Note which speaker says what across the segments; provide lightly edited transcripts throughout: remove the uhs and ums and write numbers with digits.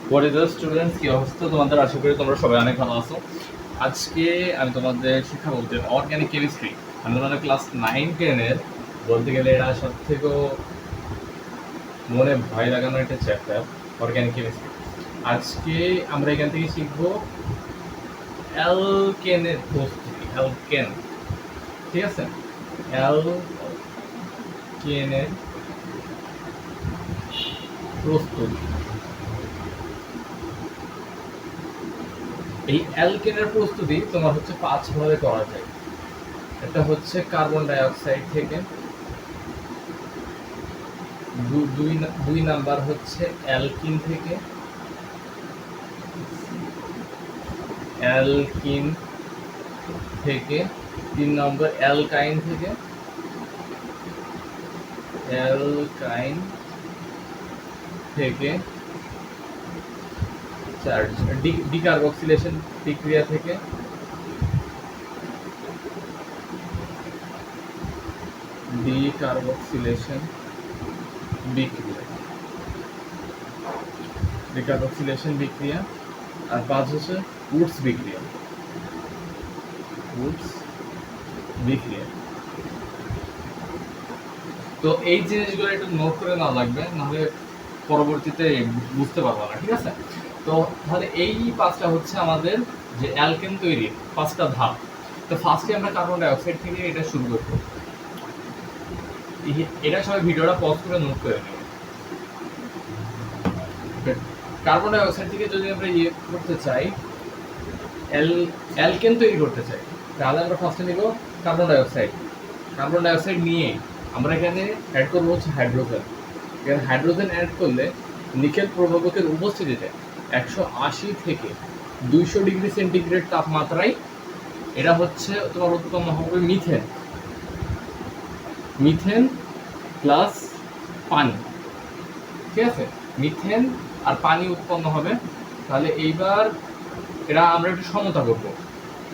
Speaker 1: What is the students, কি অবস্থা তোমাদের? আশা করি তোমরা সবাই অনেক ভালো আছো। আজকে আমি তোমাদের শিক্ষা বলতে অর্গানিক কেমিস্ট্রি, আমি তোমাদের ক্লাস 9-10-এর বলতে গেলে এটা সব থেকে মনে ভয় লাগানো একটা চ্যাপ্টার, অর্গানিক কেমিস্ট্রি। আজকে আমরা এখান থেকে শিখবো অ্যালকেনের প্রস্তুতি। অ্যালকেন, ঠিক আছে? অ্যালকেনের প্রস্তুতি। এই অ্যালকেনের প্রস্তুতি তোমার হচ্ছে 5 ভাবে করা যায়। এটা হচ্ছে কার্বন ডাই অক্সাইড থেকে, দুই নাম্বার হচ্ছে অ্যালকিন থেকে, অ্যালকিন থেকে 3 নম্বর অ্যালকাইন থেকে, অ্যালকাইন থেকে 4 ডিকার্বক্সিলেশন বিক্রিয়া থেকে, ডিকার্বক্সিলেশন বিক্রিয়া, ডিকার্বক্সিলেশন বিক্রিয়া। আর 5 হচ্ছে উডস বিক্রিয়া, উডস বিক্রিয়া। তো এই জিনিসগুলো একটু নোট করে নেওয়া লাগবে, নাহলে পরবর্তীতে বুঝতে পারবো না, ঠিক আছে? তো তাহলে এই 5টা হচ্ছে আমাদের যে অ্যালকেন তৈরির 5টা ধাপ। তো ফার্স্টে আমরা কার্বন ডাই অক্সাইড থেকে এটা শুরু করবো। এটা সবাই ভিডিওটা পজ করে নোট করে নেবে। কার্বন ডাই অক্সাইড থেকে যদি আমরা ইয়ে করতে চাই, অ্যালকেন তৈরি করতে চাই, তাহলে আমরা ফার্স্টে নিব carbon die oxide. Carbon die oxide নিয়ে আমরা এখানে অ্যাড করবো হচ্ছে হাইড্রোজেন। এখানে হাইড্রোজেন অ্যাড করলে নিকেল প্রভাবকের উপস্থিতিতে 180 থেকে 200 ডিগ্রি সেন্টিগ্রেড তাপমাত্রায় এটা হচ্ছে তোমার উৎপন্ন হবে মিথেন। মিথেন প্লাস পানি, ঠিক আছে? মিথেন আর পানি উৎপন্ন হবে। তাহলে এইবার এটা আমরা একটু সমতা করবো।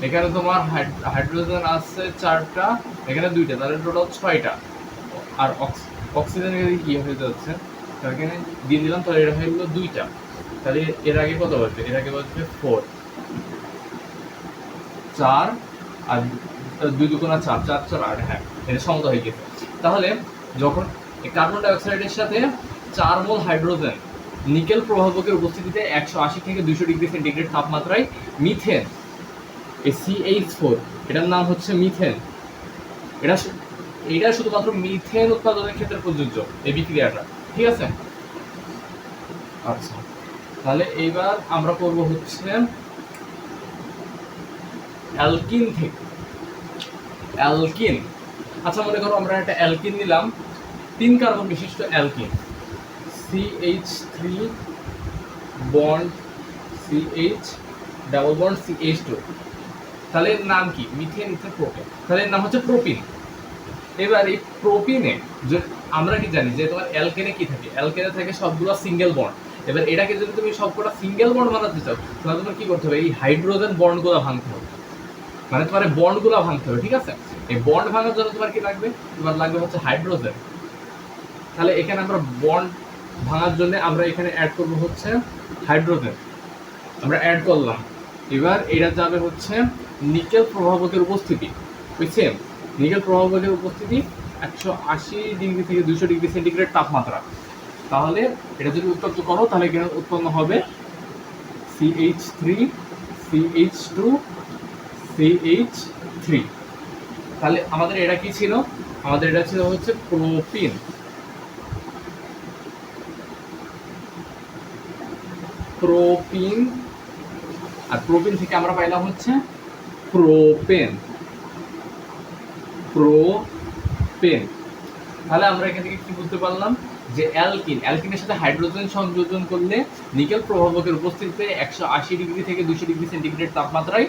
Speaker 1: এখানে তোমার হাইড্রোজেন আছে 4টা, এখানে 2টা, তাহলে টোটাল 6টা। আর অক্সিজেন কি হয়ে যাচ্ছে, এখানে দিয়ে দিলাম, তাহলে এটা হয়ে গেলো 2টা। তাহলে এর আগে কত বলছে? এর আগে বলছে 4, 4 আর 2 দুগুণা 4, 4 4 8। হ্যাঁ, এটা সমতা হয়ে গেছে। তাহলে যখন কার্বন ডাই অক্সাইডের সাথে 4 মোল হাইড্রোজেন নিকেল প্রভাবকের উপস্থিতিতে 180 থেকে 200 ডিগ্রি সেন্টিগ্রেড তাপমাত্রায় মিথেন, এই CH4, এটার নাম হচ্ছে মিথেন। এটা শুধুমাত্র মিথেন উৎপাদনের ক্ষেত্রে প্রযোজ্য এই বিক্রিয়াটা, ঠিক আছে? আচ্ছা, তাহলে এইবার আমরা করব হচ্ছে অ্যালকিন থেকে। অ্যালকিন, আচ্ছা মনে করো আমরা একটা অ্যালকিন নিলাম, 3 কার্বন বিশিষ্ট alkene, CH3 bond CH double bond CH2। তাহলে এর নাম কি? Methane ethane propene. তাহলে এর নাম হচ্ছে প্রোপিন। এবার এই প্রোপিনে আমরা কি জানি যে তোমার অ্যালকেনে কি থাকে? অ্যালকেনে থাকে সবগুলো সিঙ্গেল বন্ড। এবার এটাকে যদি তুমি সবকটা সিঙ্গেল বন্ড বানাতে চাও, তাহলে তোমার কি করতে হবে? এই হাইড্রোজেন বন্ডগুলো ভাঙতে হবে, মানে তোমার এই বন্ডগুলো ভাঙতে হবে, ঠিক আছে? এই বন্ড ভাঙার জন্য তোমার কি লাগবে? তোমার লাগবে হচ্ছে হাইড্রোজেন। তাহলে এখানে আমরা বন্ড ভাঙার জন্য আমরা এখানে অ্যাড করবো হচ্ছে হাইড্রোজেন। আমরা অ্যাড করলাম। এবার এটা যাবে হচ্ছে নিকেল প্রভাবকের উপস্থিতি, বুঝছেন? নিকেল প্রভাবকের উপস্থিতি 180 ডিগ্রি থেকে 200 ডিগ্রি সেন্টিগ্রেড তাপমাত্রা। তাহলে এটা যদি উত্তপ্ত করো, তাহলে এখানে উৎপন্ন হবে CH3 CH2 CH3। তাহলে আমাদের এটা কি ছিল? আমাদের এটা ছিল হচ্ছে প্রোপিন। প্রোপিন, আর প্রোপিন থেকে আমরা পাইলাম হচ্ছে প্রোপেন। প্রোপেন। তাহলে আমরা এখান থেকে কি বুঝতে পারলাম? যে অ্যালকিনের সাথে হাইড্রোজেন সংযোজন করলে নিকেল প্রভাবকের উপস্থিতিতে 180 ডিগ্রি থেকে 200 ডিগ্রি সেন্টিগ্রেড তাপমাত্রায়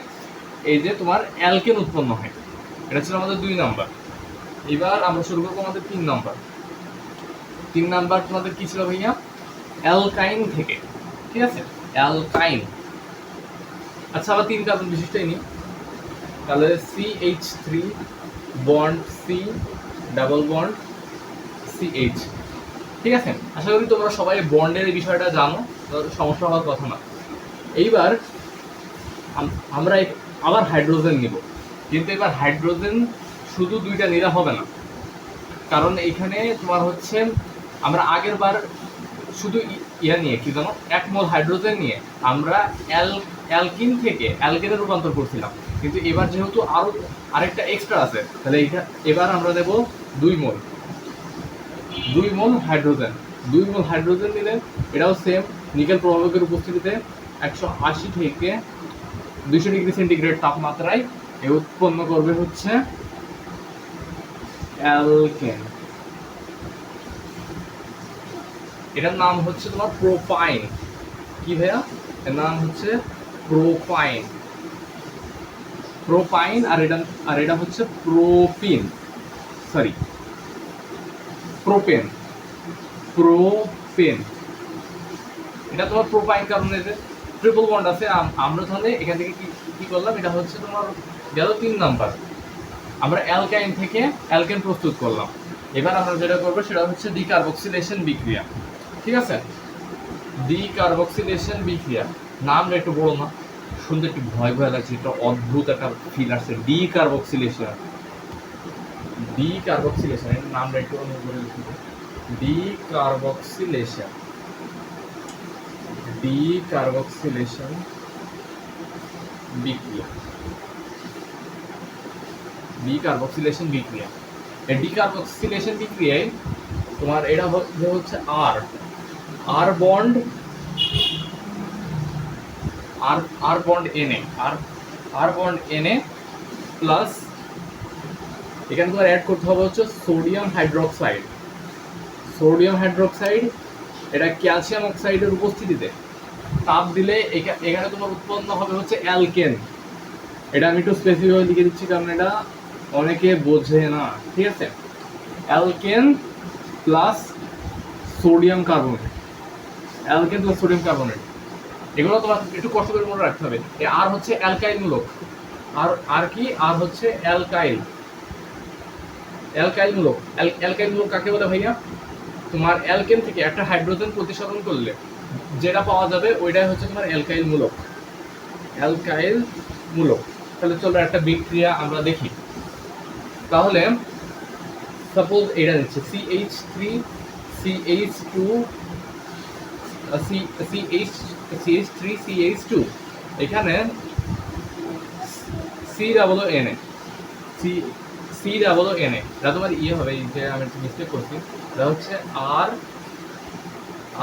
Speaker 1: এই যে তোমার অ্যালকেন উৎপন্ন হয়। এটা ছিল আমাদের 2 নাম্বার। এবার আমরা শুরু করবো আমাদের 3 নাম্বার। 3 নাম্বার তোমাদের কি ছিল ভাইয়া? অ্যালকাইন থেকে, ঠিক আছে? অ্যালকাইন। আচ্ছা, আবার 3 কার্বন বিশিষ্টই নিই। তাহলে CH3 bond C double bond CH, ঠিক আছে? আশা করি তোমরা সবাই বন্ডের বিষয়টা জানো। সমস্যা হওয়ার কথা না। এইবার আমরা আবার হাইড্রোজেন নিব, কিন্তু এবার হাইড্রোজেন শুধু দুইটা নিলে হবে না, কারণ এখানে তোমার হচ্ছে আমরা আগের বার শুধু ইয়া নিয়ে কি জানো 1 মোল হাইড্রোজেন নিয়ে আমরা অ্যালকিন থেকে অ্যালকেনে রূপান্তর করছিলাম, কিন্তু এবার যেহেতু আরো আরেকটা এক্সট্রা আছে, তাহলে এবার আমরা দেব 2 মোল হাইড্রোজেন। 2 মোল হাইড্রোজেন নিলে এটাও সেম নিকেল প্রভাবকের উপস্থিতিতে 180 থেকে 200 ডিগ্রি সেন্টিগ্রেড তাপমাত্রায় এ উৎপন্ন করবে হচ্ছে অ্যালকেন। এটার নাম হচ্ছে তোমার প্রোপাইন। কি ভাইয়া? এর নাম হচ্ছে প্রোপাইন। প্রোপাইন আর এটা হচ্ছে প্রোপিন, সরি প্রোপেন। প্রোপেন এটা তোমার প্রোপাইন, কারণ এদের ট্রিপল বন্ড আছে। আমরা তাহলে এখান থেকে কি করলাম, এটা হচ্ছে তোমার গেল 3 নাম্বার, আমরা অ্যালকাইন থেকে অ্যালকেন প্রস্তুত করলাম। এবার আমরা যেটা করবো সেটা হচ্ছে ডিকার্বক্সিলেশন বিক্রিয়া। ঠিক আছে, ডিকার্বক্সিলেশন বিক্রিয়া। নামটা একটু বড় না, শুনতে একটু ভয় ভয় লাগছে, একটা অদ্ভুত একটা ফিল আসছে। ডিকার্বক্সিলেশন, ডিকার্বক্সিলেশন এর নামটা একটু অন্য করে লিখব। ডিকার্বক্সিলেশন, ডিকার্বক্সিলেশন বিক্রিয়া, ডিকার্বক্সিলেশন বিক্রিয়া। এই ডিকার্বক্সিলেশন বিক্রিয়ায় তোমার এটা হচ্ছে আর বন্ড আর বন্ড এনএ, আর বন্ড এনএ প্লাস এখানে তোমার অ্যাড করতে হবে হচ্ছে সোডিয়াম হাইড্রোক্সাইড। সোডিয়াম হাইড্রোক্সাইড এটা ক্যালসিয়াম অক্সাইডের উপস্থিতিতে তাপ দিলে এখানে তোমার উৎপন্ন হবে হচ্ছে অ্যালকেন। এটা আমি একটু স্পেসিফিক লিখে দিচ্ছি কারণ এটা অনেকে বোঝে না। ঠিক আছে, alkane plus sodium carbonate, alkane plus sodium carbonate, এগুলো তোমার একটু কষ্ট করে মনে রাখতে হবে। আর হচ্ছে অ্যালকাইল মূলক, আর কি আর হচ্ছে অ্যালকাইল। অ্যালকাইল মূলক, অ্যালকাইল মূলক কাকে বলে ভাইয়া? তোমার অ্যালকেন থেকে একটা হাইড্রোজেন প্রতিস্থাপন করলে যেটা পাওয়া যাবে ওইটাই হচ্ছে তোমার অ্যালকাইল মূলক। অ্যালকাইল মূলক। তাহলে চলো একটা বিক্রিয়া আমরা দেখি। তাহলে সাপোজ এটা দিচ্ছে CH3 CH2 CH3 CH2, এখানে COONA, COONA এটা তোমার ইয়ে হবে, এই যে আমি একটু মিস্টেক করছি, এটা হচ্ছে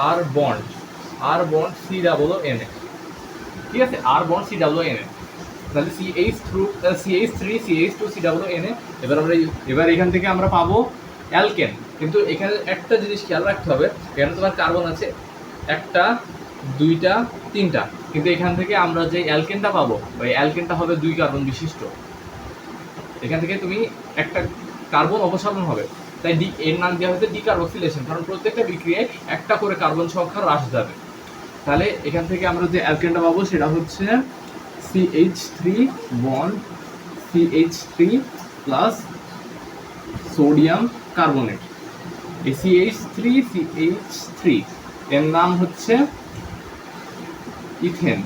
Speaker 1: আর বন্ড COONA। ঠিক আছে, আর বন্ড COONA, তাহলে CH3 CH2 COONA। এবার এখান থেকে আমরা পাবো অ্যালকেন, কিন্তু এখানে একটা জিনিস খেয়াল রাখতে হবে, এখানে তোমার কার্বন আছে 1টা 2টা 3টা, কিন্তু এখান থেকে আমরা যে অ্যালকেনটা পাবো ওই অ্যালকেনটা হবে 2 কার্বন বিশিষ্ট। এখান থেকে তুমি একটা কার্বন অপসারণ হবে, তাই এর নাম দেওয়া হয়েছে ডিকার্বক্সিলেশন, কারণ প্রত্যেকটা বিক্রিয়ায় একটা করে কার্বন সংখ্যা হ্রাস যাবে। তাহলে এখান থেকে আমরা যে অ্যালকেনটা পাবো সেটা হচ্ছে CH3 bond CH3 plus sodium carbonate. এই CH3 এর নাম হচ্ছে ইথেন।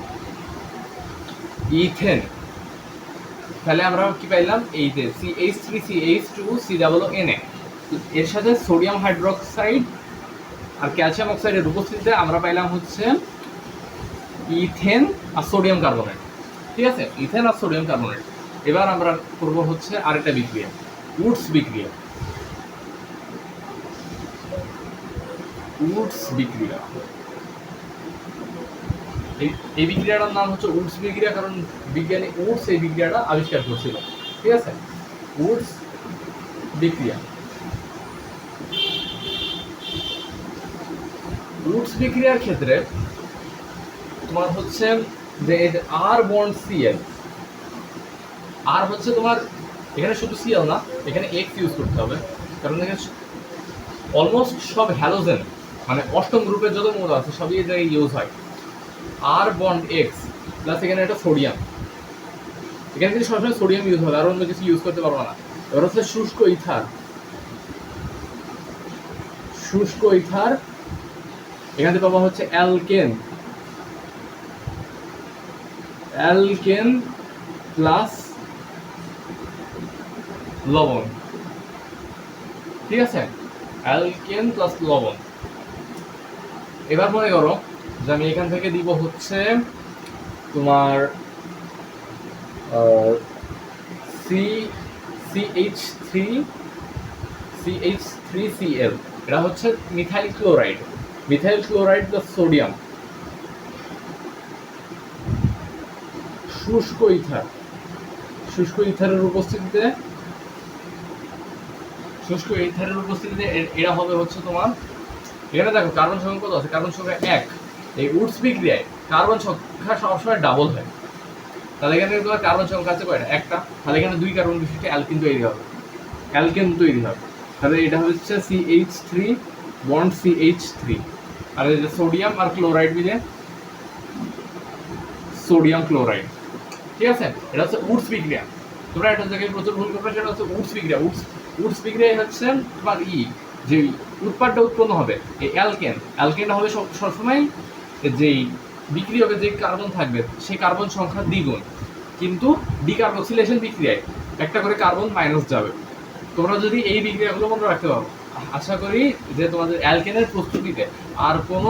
Speaker 1: তাহলে আমরা কি পাইলাম, এই যে CH3 CH2 COONA, এর সাথে সোডিয়াম হাইড্রোক্সাইড আর ক্যালসিয়াম অক্সাইডের উপস্থিতিতে আমরা পাইলাম হচ্ছে ইথেন আর সোডিয়াম কার্বনেট। ঠিক আছে, ইথেন আর সোডিয়াম কার্বনেট। এবার আমরা করব হচ্ছে আরেকটা বিক্রিয়া, উডস বিক্রিয়া। এই বিক্রিয়াটার নাম হচ্ছে উডস বিক্রিয়া, কারণ বিজ্ঞানী উডস এই বিক্রিয়াটা আবিষ্কার করছিল। ঠিক আছে, উডস বিক্রিয়া। উডস বিক্রিয়ার ক্ষেত্রে তোমার হচ্ছে যে আর বন্ড Cl, আর হচ্ছে তোমার এখানে শুধু Cl না, এখানে X ইউজ করতে হবে, কারণ এখানে অলমোস্ট সব হ্যালোজেন মানে অষ্টম গ্রুপের যত মৌল আছে সবই এই জায়গায় ইউজ হয়। আর বন্ড X প্লাস এখানে একটা সোডিয়াম, এখানে কিন্তু সবসময় সোডিয়াম ইউজ হবে, আর অন্য কিছু ইউজ করতে পারবো না। এবার হচ্ছে শুষ্ক ইথার, এখানে পাবো হচ্ছে অ্যালকেন অ্যালকেন প্লাস লবণ, ঠিক আছে, অ্যালকেন প্লাস লবণ। এবার মনে করো যে আমি এখান থেকে দিব হচ্ছে তোমার সি সিএইচ থ্রি সিএল, এটা হচ্ছে methyl chloride, methyl chloride plus sodium, শুষ্ক ইথার, শুষ্ক ইথারের উপস্থিতিতে, শুষ্ক ইথারের উপস্থিতিতে এরা হবে হচ্ছে তোমার, এখানে দেখো কার্বন সংখ্যা কত আছে, কার্বন সংখ্যা 1। এই উডস বিক্রিয়ায় কার্বন সংখ্যা সবসময় ডাবল হয়, তাহলে এখানে তোমার কার্বন সংখ্যা আছে কয়টা, একটা, তাহলে এখানে 2 কার্বন বিশিষ্ট অ্যালকিন তৈরি হবে, অ্যালকেন তৈরি হবে। তাহলে এটা হচ্ছে CH3 বন্ড CH3, আর এই যে সোডিয়াম আর ক্লোরাইড মিলে সোডিয়াম ক্লোরাইড, ঠিক আছে। এটা হচ্ছে উডস বিক্রিয়া। তোমরা একটা জায়গায় প্রচুর ভুল করবে, সেটা হচ্ছে উডস বিক্রিয়া। উডস বিক্রিয়া হচ্ছে তোমার যে উৎপাদটা উৎপন্ন হবে এই অ্যালকেনটা হবে সবসময় যেই বিক্রিয়কে যে কার্বন থাকবে সেই কার্বন সংখ্যা দ্বিগুণ, কিন্তু ডিকার্বক্সিলেশন বিক্রিয়ায় একটা করে কার্বন মাইনাস যাবে। তোমরা যদি এই বিক্রিয়াগুলো মনে রাখতে পারো, আশা করি যে তোমাদের অ্যালকেনের প্রস্তুতিতে আর কোনো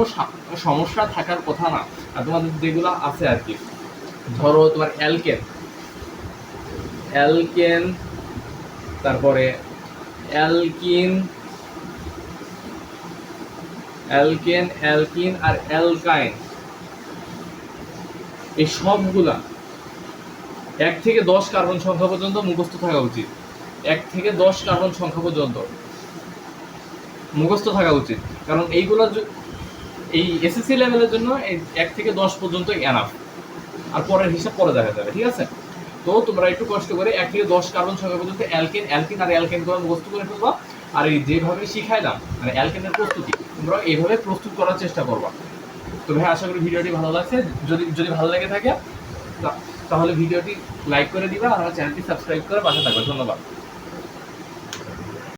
Speaker 1: সমস্যা থাকার কথা না। আর তোমাদের যেগুলো আছে আর কি, ধরো তোমার অ্যালকেন, তারপরে অ্যালকিন আর অ্যালকাইন, এই সবগুলা 1 থেকে 10 কার্বন সংখ্যা পর্যন্ত মুখস্থ থাকা উচিত। 1 থেকে 10 কার্বন সংখ্যা পর্যন্ত মুখস্থ থাকা উচিত, কারণ এইগুলো এই এসএসসি লেভেলের জন্য 1 থেকে 10 পর্যন্ত এনাফ, আর পরের হিসাব পরে দেখা যাবে, ঠিক আছে। তো তোমরা একটু কষ্ট করে 1 থেকে 10 কার্বন সংখ্যা পর্যন্ত অ্যালকেন আর অ্যালকেন করে মুখস্থ করে ফেলবা। আর এই যেভাবে শিখাইলাম মানে অ্যালকেনের প্রস্তুতি, তোমরা এইভাবে প্রস্তুত করার চেষ্টা করবা। তো ভাই আশা করি ভিডিওটি ভালো লাগছে। যদি ভালো লেগে থাকে তাহলে ভিডিওটি লাইক করে দিবা আর আমার চ্যানেলটি সাবস্ক্রাইব করে পাশে থাকবে। ধন্যবাদ।